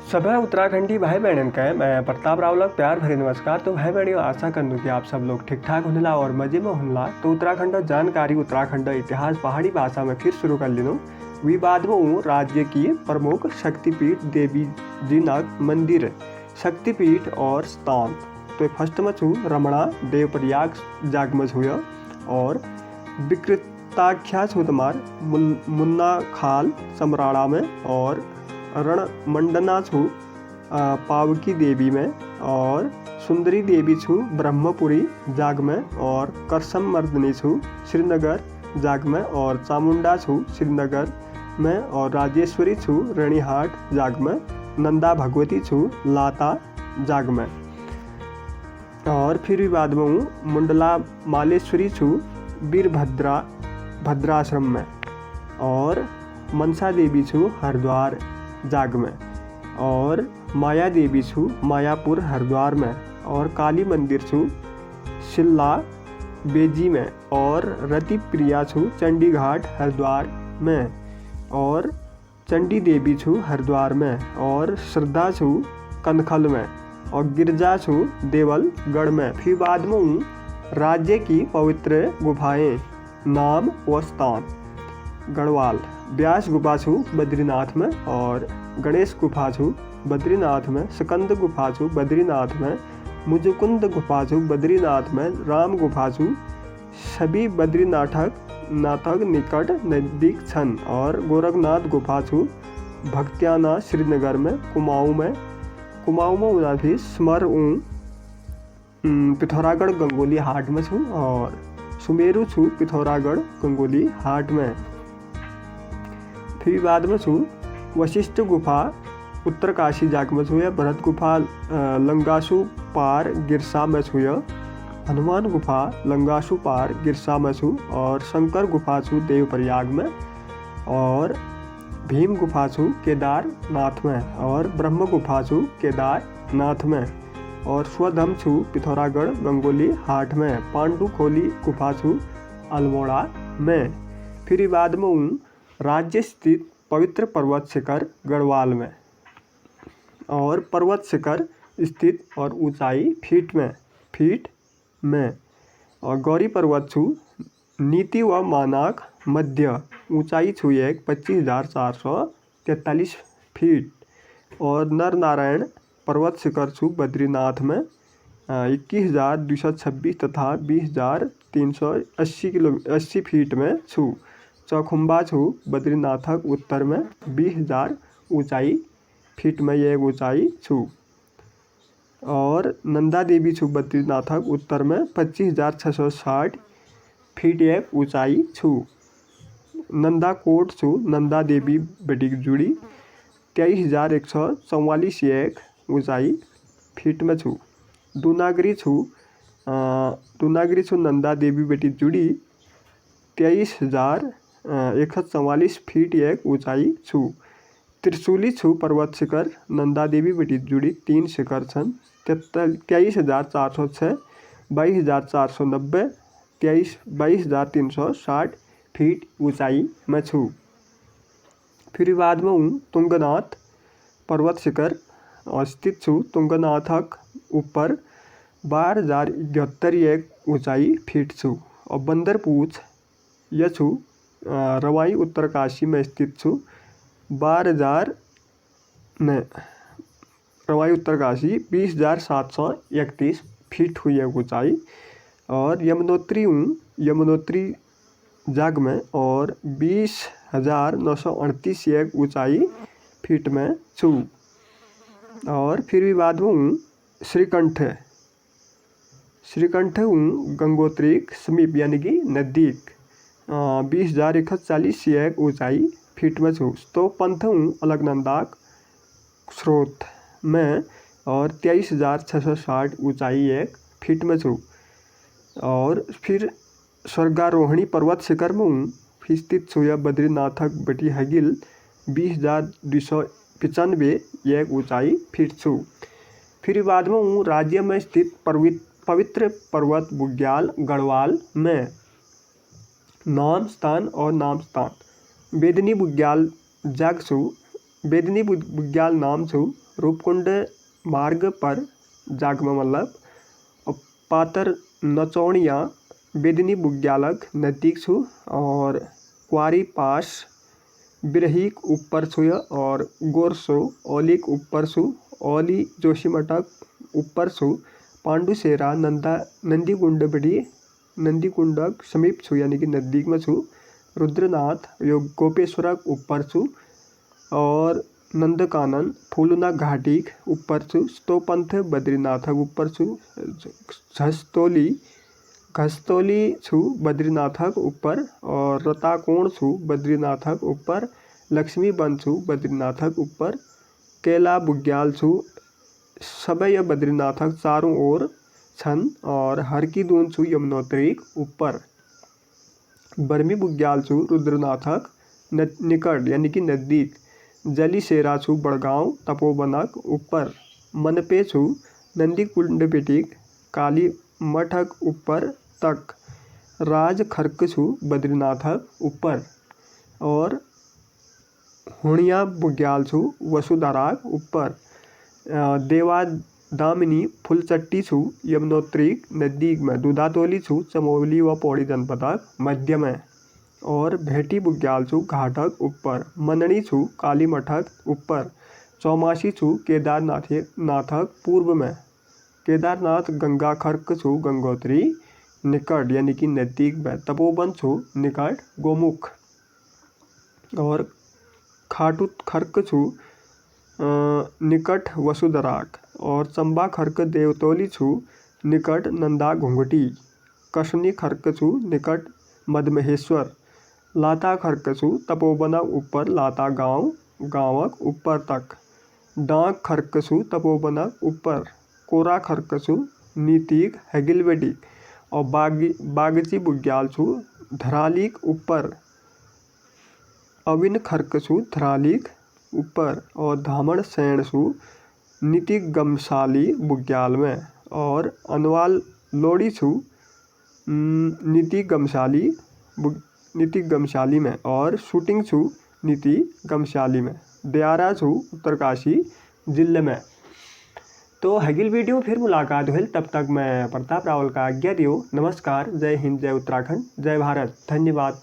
सभी उत्तराखंडी भाई बहन का मैं प्रताप राव लग प्यार भरे नमस्कार। तो भाई बहनियों, आशा कर कि आप सब लोग ठीक ठाक होने और मजे में होने। तो उत्तराखंड जानकारी उत्तराखंड इतिहास पहाड़ी भाषा में फिर शुरू कर लेनो। विवाद में राज्य की प्रमुख शक्तिपीठ देवी जी नाग मंदिर शक्तिपीठ और स्थान। तो फर्स्ट में छू रमणा देवप्रयाग जाग में छू और विकृताख्या छू तुम्हार मुन्ना खाल समराड़ा में और रण मंडना छू पावकी देवी में और सुंदरी देवी छू ब्रह्मपुरी जाग में और करसम मर्दनी छू श्रीनगर जाग में और चामुंडा छू श्रीनगर में और राजेश्वरी छू रणीहाट जाग में नंदा भगवती छू लाता जाग में और फिर भी बाद में मुंडला मालेश्वरी छू वीरभद्रा भद्राश्रम में और मनसा देवी छू हरिद्वार जाग में और माया देवी छू मायापुर हरिद्वार में और काली मंदिर छू शिल्ला बेजी में और रति प्रिया छू चंडी घाट हरिद्वार में और चंडी देवी छू हरिद्वार में और श्रद्धा छू कनखल में और गिरजा छू देवलगढ़ में। फिर बाद में राज्य की पवित्र गुफाएं नाम व स्थान। गढ़वाल व्यास गुफा छू बद्रीनाथ में और गणेश गुफा छू बद्रीनाथ में, स्कंद गुफा छू बद्रीनाथ में, मुजुकुंद गुफा छू बद्रीनाथ में, राम गुफा छू सभी बद्रीनाथक निकट नजदीक छन और गोरखनाथ गुफा छू भक्त्याना श्रीनगर में। कुमाऊं में भी स्मर पिथौरागढ़ गंगोली हाट में छू और सुमेरु छू पिथौरागढ़ गंगोली हाट में। फिर बाद में छू वशिष्ठ गुफा उत्तरकाशी जाग में छू भरत गुफा लंगासु पार गिरसा में छू हनुमान गुफा लंगासु पार गिरसा में छू और शंकर गुफा छू देवप्रयाग में और भीम गुफा छू केदारनाथ में और ब्रह्म गुफा छू केदारनाथ में और स्वधम छू पिथौरागढ़ गंगोली हाट में। पांडु खोली गुफा छू अल्मोड़ा में। फिर बाद में राज्य स्थित पवित्र पर्वत शिखर गढ़वाल में और पर्वत शिखर स्थित और ऊंचाई फीट में और गौरी पर्वत छू नीति व मानक मध्य ऊंचाई छू 25,443 फीट और नर नारायण पर्वत शिखर छू बद्रीनाथ में 21,226 तथा 20,380 फीट में छू। चौखुम्बा छू बद्रीनाथक उत्तर में 20,000 ऊंचाई फीट में यह ऊंचाई छू और नंदा देवी छू बद्रीनाथक उत्तर में 25,660 फीट एक ऊंचाई छू। नंदा कोट छू नंदा देवी बेटी जुड़ी 23,144 एक ऊंचाई फीट में छू। दूनागरी छू नंदा देवी बेटी जुड़ी 23,144 फीट एक ऊंचाई छू। त्रिशूली छू पर्वत शिखर नंदा देवी बेटी जुड़ी 3 शिखर छन 23,406 22,490 22,360 फीट ऊंचाई में छू। फिर बाद में तुंगनाथ पर्वत शिखर स्थित छू। तुंगनाथक ऊपर 12,071 एक ऊंचाई फीट छू और बंदरपूछ यह छू रवाई उत्तरकाशी में स्थित छू 12,000 रवाई उत्तरकाशी 20,731 फीट हुई है ऊंचाई और यमुनोत्री जाग में और 20,938 एक ऊंचाई फीट में छू। और फिर भी बाद में श्रीकंठ गंगोत्री समीप यानी कि नज़दीक 20,140 एक ऊंचाई फीट में छू। तो पंथ अलकनंदा स्रोत में और 23,660 ऊंचाई एक फीट में छू। और फिर स्वर्गारोहणी पर्वत शिखर में स्थित छू बद्रीनाथक बेटी हगिल 20,295 एक ऊंचाई फीट छू। फिर बाद में राज्य में स्थित पवित्र पर्वत बुग्याल गढ़वाल में। नाम स्थान बेदनी बुग्याल जाग छू बेदनी बुग्याल नाम छू रूपकुंड मार्ग पर जागम मतलब पातर नचौड़ियाँ बेदनी बुग्यालक नज़दीक छु और क्वारी पास बिरहीक ऊपर छुय और गोरसो ओलीक ऊपर छु ओली जोशीमठक ऊपर छु पांडुसेरा नंदीकुंडक समीप छु यानी कि नज़दीक में छु रुद्रनाथ योग गोपेश्वरक ऊपर छु और नंदकानन फूलना घाटीक ऊपर छु स्तोपंथ बद्रीनाथक ऊपर छु घस्तोली छु बद्रीनाथक ऊपर और रताकोण छु बद्रीनाथक ऊपर लक्ष्मी वन छु बद्रीनाथक ऊपर केला बुग्याल छु सबय बद्रीनाथक चारों ओर छन और हर की दून छु यमुनोत्रीक ऊपर बर्मी बुग्याल छु रुद्रनाथक निकट यानी कि नज़दीक जली सेरा छु बड़गांव तपोवनक ऊपर मनपे छु नंदी कुंडपिटिक काली मठक ऊपर तक राज खर्क छु बद्रीनाथक ऊपर और हुणिया बुग्याल छु वसुधाराक ऊपर देवा दामिनी फुलचट्टी छु यमुनोत्रीक नज़दीक में दूधातोली छु चमोली व पौड़ी जनपदक मध्य में और भेटी बुग्याल छु घाटक ऊपर मननी छु काली मठक ऊपर चौमासी छु केदारनाथक पूर्व में केदारनाथ गंगा खर्क छु गंगोत्री निकट यानी कि नज़दीक में तपोवन छु निकट गोमुख और खाटू खर्क छु निकट वसुधराक और चंबा खर्क देवतोली छु निकट नंदा घुंघटी कसनी खर्क छु निकट मदमहेश्वर लाता खर्क छु तपोवनक ऊपर लाता गांवक ऊपर तक डांक खर्क छु तपोवनक ऊपर कोरा खर्क छु नीतिक हेगिलवेडिक और बागची बुग्याल छु धरालीक ऊपर अविन खर्क छु धरालीक ऊपर और धामण सैण छु नीतिक गमशाली बुग्याल में और अनवाल लोड़ी छु नीति गमशाली में और शूटिंग छु नीति गमशाली में दयारा छु उत्तरकाशी जिले में। तो हगिल वीडियो फिर मुलाकात हुई, तब तक मैं प्रताप रावल का आज्ञा दियो। नमस्कार, जय हिंद, जय उत्तराखंड, जय भारत, धन्यवाद।